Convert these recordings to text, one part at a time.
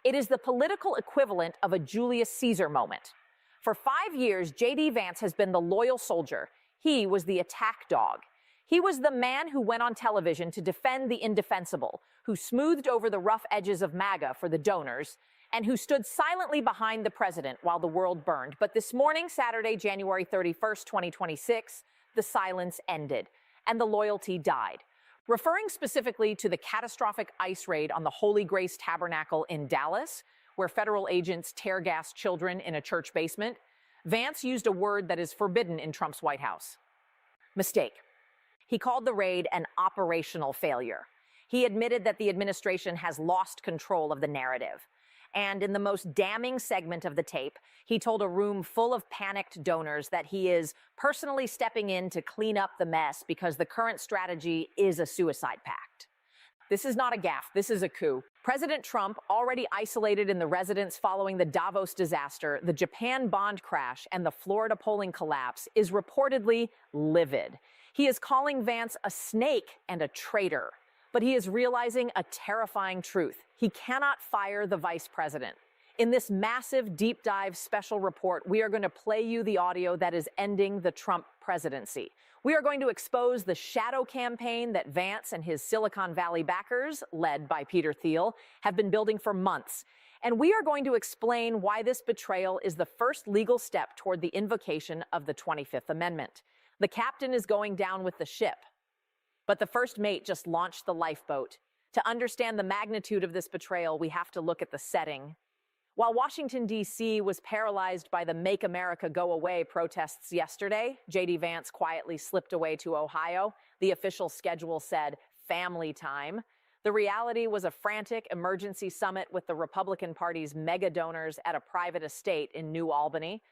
It is the political equivalent of a Julius Caesar moment. For 5 years, J.D. Vance has been the loyal soldier. He was the attack dog. He was the man who went on television to defend the indefensible, who smoothed over the rough edges of MAGA for the donors, and who stood silently behind the president while the world burned. But this morning, Saturday, January 31st, 2026, the silence ended, and the loyalty died. Referring specifically to the catastrophic ICE raid on the Holy Grace Tabernacle in Dallas, where federal agents tear-gassed children in a church basement, Vance used a word that is forbidden in Trump's White House: mistake. He called the raid an operational failure. He admitted that the administration has lost control of the narrative. And in the most damning segment of the tape, he told a room full of panicked donors that he is personally stepping in to clean up the mess because the current strategy is a suicide pact. This is not a gaffe, this is a coup. President Trump, already isolated in the residence following the Davos disaster, the Japan bond crash, and the Florida polling collapse, is reportedly livid. He is calling Vance a snake and a traitor. But he is realizing a terrifying truth. He cannot fire the vice president. In this massive deep dive special report, we are going to play you the audio that is ending the Trump presidency. We are going to expose the shadow campaign that Vance and his Silicon Valley backers, led by Peter Thiel, have been building for months. And we are going to explain why this betrayal is the first legal step toward the invocation of the 25th Amendment. The captain is going down with the ship, but the first mate just launched the lifeboat. To understand the magnitude of this betrayal, we have to look at the setting. While Washington, D.C. was paralyzed by the Make America Go Away protests yesterday, J.D. Vance quietly slipped away to Ohio. The official schedule said family time. The reality was a frantic emergency summit with the Republican Party's mega donors at a private estate in New Albany.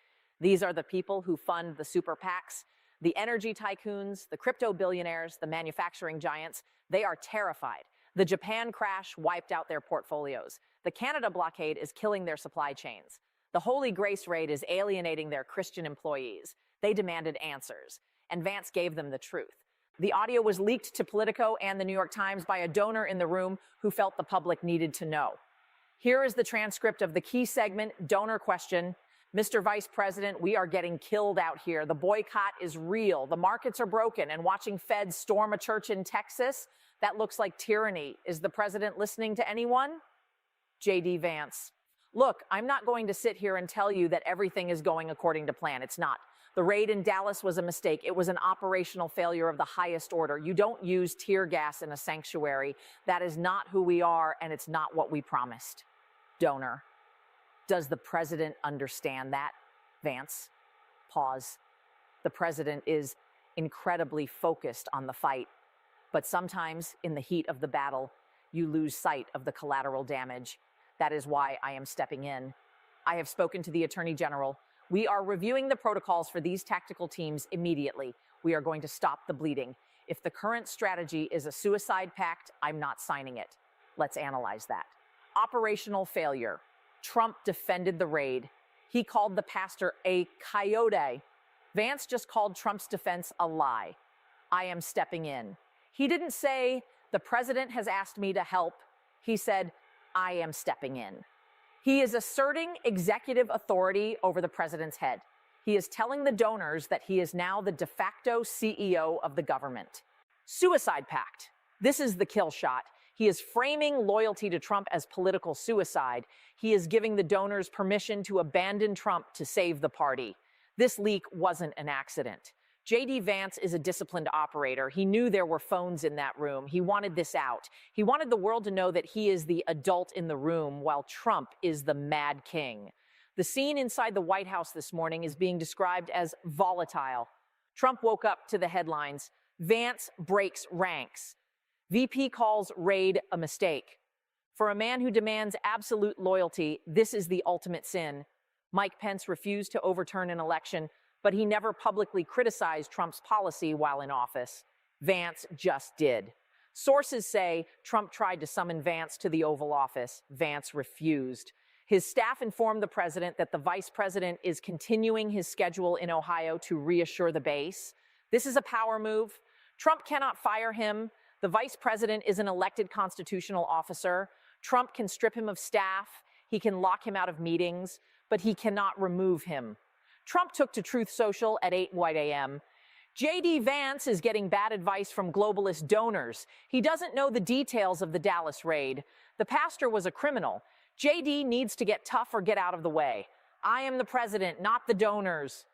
These are the people who fund the super PACs. The energy tycoons, the crypto billionaires, the manufacturing giants, they are terrified. The Japan crash wiped out their portfolios. The Canada blockade is killing their supply chains. The Holy Grace raid is alienating their Christian employees. They demanded answers, and Vance gave them the truth. The audio was leaked to Politico and the New York Times by a donor in the room who felt the public needed to know. Here is the transcript of the key segment, donor question. Mr. Vice President, we are getting killed out here. The boycott is real. The markets are broken. And watching feds storm a church in Texas, that looks like tyranny. Is the president listening to anyone? J.D. Vance. Look, I'm not going to sit here and tell you that everything is going according to plan. It's not. The raid in Dallas was a mistake. It was an operational failure of the highest order. You don't use tear gas in a sanctuary. That is not who we are, and it's not what we promised. Donor. Does the president understand that? Vance. Pause. The president is incredibly focused on the fight, but sometimes in the heat of the battle, you lose sight of the collateral damage. That is why I am stepping in. I have spoken to the Attorney General. We are reviewing the protocols for these tactical teams immediately. We are going to stop the bleeding. If the current strategy is a suicide pact, I'm not signing it. Let's analyze that. Operational failure. Trump defended the raid. He called the pastor a coyote. Vance just called Trump's defense a lie. I am stepping in. He didn't say, the president has asked me to help. He said, I am stepping in. He is asserting executive authority over the president's head. He is telling the donors that he is now the de facto CEO of the government. Suicide pact. This is the kill shot. He is framing loyalty to Trump as political suicide. He is giving the donors permission to abandon Trump to save the party. This leak wasn't an accident. J.D. Vance is a disciplined operator. He knew there were phones in that room. He wanted this out. He wanted the world to know that he is the adult in the room while Trump is the mad king. The scene inside the White House this morning is being described as volatile. Trump woke up to the headlines. Vance breaks ranks. VP calls raid a mistake. For a man who demands absolute loyalty, this is the ultimate sin. Mike Pence refused to overturn an election, but he never publicly criticized Trump's policy while in office. Vance just did. Sources say Trump tried to summon Vance to the Oval Office. Vance refused. His staff informed the president that the vice president is continuing his schedule in Ohio to reassure the base. This is a power move. Trump cannot fire him. The vice president is an elected constitutional officer. Trump can strip him of staff. He can lock him out of meetings, but he cannot remove him. Trump took to Truth Social at 8 a.m. J.D. Vance is getting bad advice from globalist donors. He doesn't know the details of the Dallas raid. The pastor was a criminal. J.D. needs to get tough or get out of the way. I am the president, not the donors.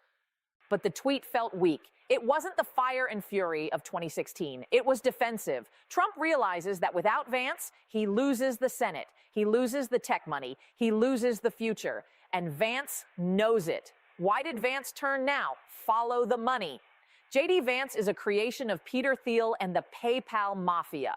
But the tweet felt weak. It wasn't the fire and fury of 2016. It was defensive. Trump realizes that without Vance, he loses the Senate. He loses the tech money. He loses the future. And Vance knows it. Why did Vance turn now? Follow the money. J.D. Vance is a creation of Peter Thiel and the PayPal mafia.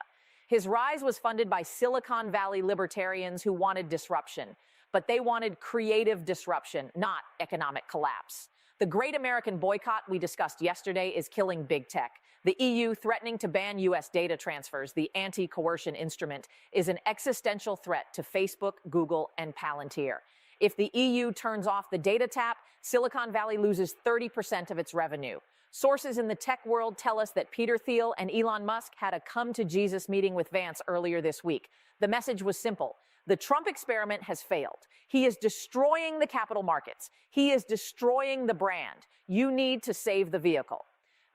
His rise was funded by Silicon Valley libertarians who wanted disruption. But they wanted creative disruption, not economic collapse. The Great American Boycott we discussed yesterday is killing big tech. The EU threatening to ban U.S. data transfers, the anti-coercion instrument, is an existential threat to Facebook, Google, and Palantir. If the EU turns off the data tap, Silicon Valley loses 30% of its revenue. Sources in the tech world tell us that Peter Thiel and Elon Musk had a come-to-Jesus meeting with Vance earlier this week. The message was simple. The Trump experiment has failed. He is destroying the capital markets. He is destroying the brand. You need to save the vehicle.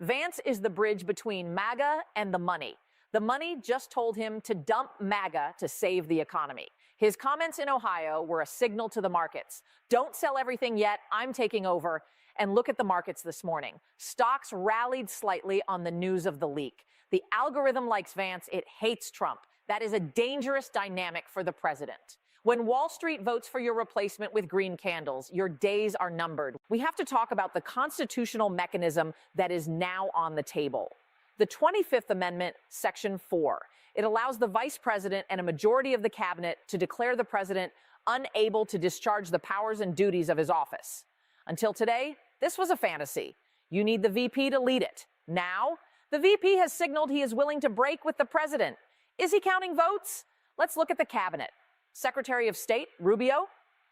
Vance is the bridge between MAGA and the money. The money just told him to dump MAGA to save the economy. His comments in Ohio were a signal to the markets. Don't sell everything yet. I'm taking over. And look at the markets this morning. Stocks rallied slightly on the news of the leak. The algorithm likes Vance. It hates Trump. That is a dangerous dynamic for the president. When Wall Street votes for your replacement with green candles, your days are numbered. We have to talk about the constitutional mechanism that is now on the table. The 25th Amendment, Section 4. It allows the vice president and a majority of the cabinet to declare the president unable to discharge the powers and duties of his office. Until today, this was a fantasy. You need the VP to lead it. Now, the VP has signaled he is willing to break with the president. Is he counting votes? Let's look at the cabinet. Secretary of State, Rubio,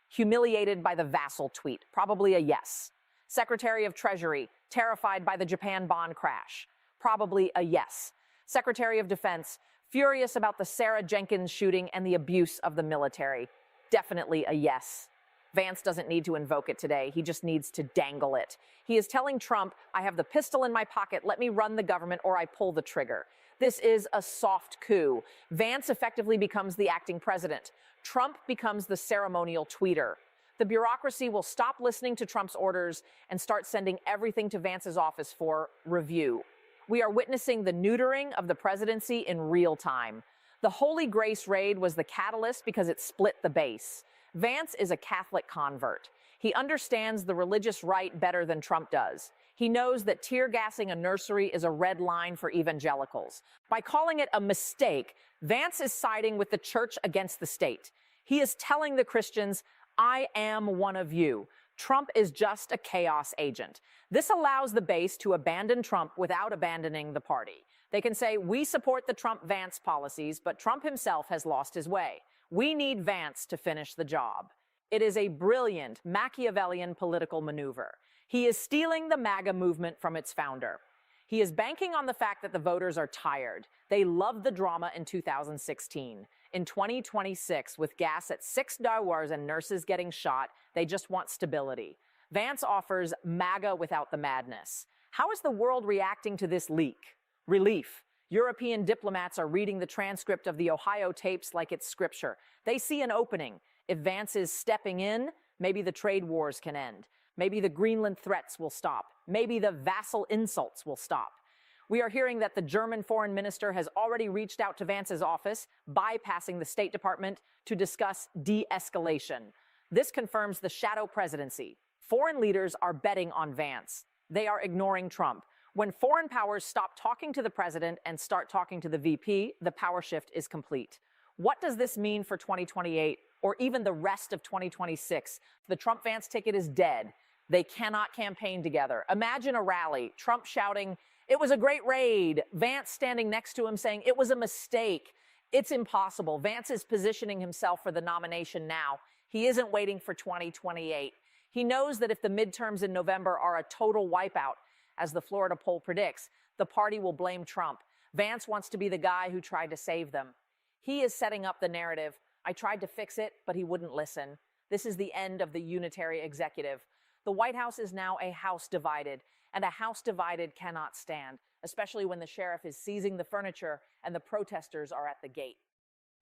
humiliated by the vassal tweet, probably a yes. Secretary of Treasury, terrified by the Japan bond crash, probably a yes. Secretary of Defense, furious about the Sarah Jenkins shooting and the abuse of the military, definitely a yes. Vance doesn't need to invoke it today. He just needs to dangle it. He is telling Trump, I have the pistol in my pocket, let me run the government or I pull the trigger. This is a soft coup. Vance effectively becomes the acting president. Trump becomes the ceremonial tweeter. The bureaucracy will stop listening to Trump's orders and start sending everything to Vance's office for review. We are witnessing the neutering of the presidency in real time. The Holy Grace raid was the catalyst because it split the base. Vance is a Catholic convert. He understands the religious right better than Trump does. He knows that tear gassing a nursery is a red line for evangelicals. By calling it a mistake, Vance is siding with the church against the state. He is telling the Christians, I am one of you. Trump is just a chaos agent. This allows the base to abandon Trump without abandoning the party. They can say, we support the Trump-Vance policies, but Trump himself has lost his way. We need Vance to finish the job. It is a brilliant Machiavellian political maneuver. He is stealing the MAGA movement from its founder. He is banking on the fact that the voters are tired. They loved the drama in 2016. In 2026, with gas at $6 and nurses getting shot, they just want stability. Vance offers MAGA without the madness. How is the world reacting to this leak? Relief. European diplomats are reading the transcript of the Ohio tapes like it's scripture. They see an opening. If Vance is stepping in, maybe the trade wars can end. Maybe the Greenland threats will stop. Maybe the vassal insults will stop. We are hearing that the German foreign minister has already reached out to Vance's office, bypassing the State Department, to discuss de-escalation. This confirms the shadow presidency. Foreign leaders are betting on Vance. They are ignoring Trump. When foreign powers stop talking to the president and start talking to the VP, the power shift is complete. What does this mean for 2028 or even the rest of 2026? The Trump-Vance ticket is dead. They cannot campaign together. Imagine a rally, Trump shouting, "It was a great raid," Vance standing next to him saying, "It was a mistake." It's impossible. Vance is positioning himself for the nomination now. He isn't waiting for 2028. He knows that if the midterms in November are a total wipeout, as the Florida poll predicts, the party will blame Trump. Vance wants to be the guy who tried to save them. He is setting up the narrative. I tried to fix it, but he wouldn't listen. This is the end of the unitary executive. The White House is now a house divided, and a house divided cannot stand, especially when the sheriff is seizing the furniture and the protesters are at the gate.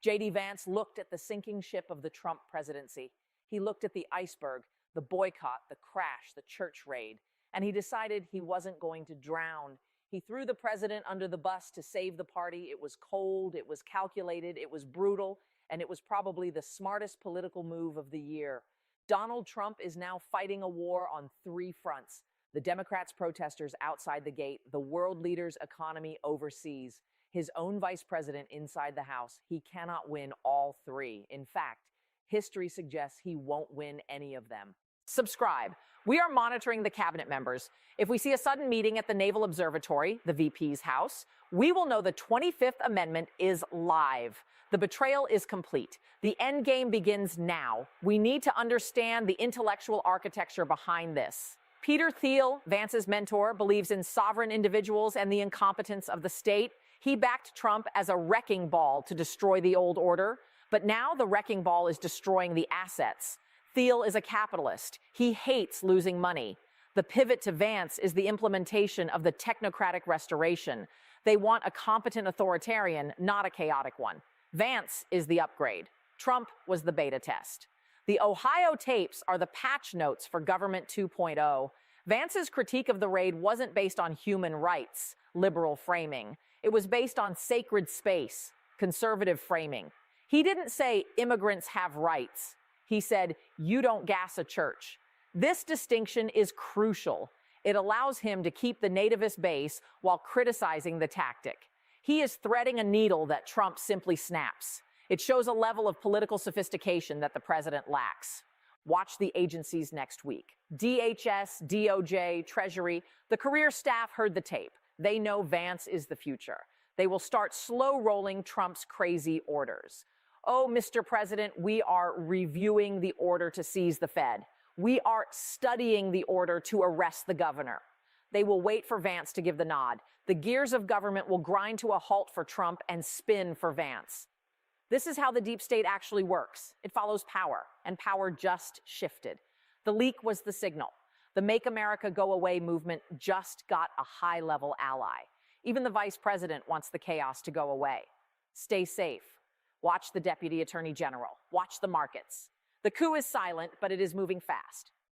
J.D. Vance looked at the sinking ship of the Trump presidency. He looked at the iceberg, the boycott, the crash, the church raid, and he decided he wasn't going to drown. He threw the president under the bus to save the party. It was cold, it was calculated, it was brutal, and it was probably the smartest political move of the year. Donald Trump is now fighting a war on 3 fronts: the Democrats' protesters outside the gate, the world leaders' economy overseas, his own vice president inside the House. He cannot win all 3. In fact, history suggests he won't win any of them. Subscribe. We are monitoring the cabinet members. If we see a sudden meeting at the Naval Observatory, the VP's house, we will know the 25th Amendment is live. The betrayal is complete. The end game begins now. We need to understand the intellectual architecture behind this. Peter Thiel, Vance's mentor, believes in sovereign individuals and the incompetence of the state. He backed Trump as a wrecking ball to destroy the old order, but now the wrecking ball is destroying the assets. Thiel is a capitalist. He hates losing money. The pivot to Vance is the implementation of the technocratic restoration. They want a competent authoritarian, not a chaotic one. Vance is the upgrade. Trump was the beta test. The Ohio tapes are the patch notes for Government 2.0. Vance's critique of the raid wasn't based on human rights, liberal framing. It was based on sacred space, conservative framing. He didn't say immigrants have rights. He said, you don't gas a church. This distinction is crucial. It allows him to keep the nativist base while criticizing the tactic. He is threading a needle that Trump simply snaps. It shows a level of political sophistication that the president lacks. Watch the agencies next week. DHS, DOJ, Treasury, the career staff heard the tape. They know Vance is the future. They will start slow rolling Trump's crazy orders. Oh, Mr. President, we are reviewing the order to seize the Fed. We are studying the order to arrest the governor. They will wait for Vance to give the nod. The gears of government will grind to a halt for Trump and spin for Vance. This is how the deep state actually works. It follows power, and power just shifted. The leak was the signal. The Make America Go Away movement just got a high-level ally. Even the vice president wants the chaos to go away. Stay safe. Watch the Deputy Attorney General. Watch the markets. The coup is silent, but it is moving fast.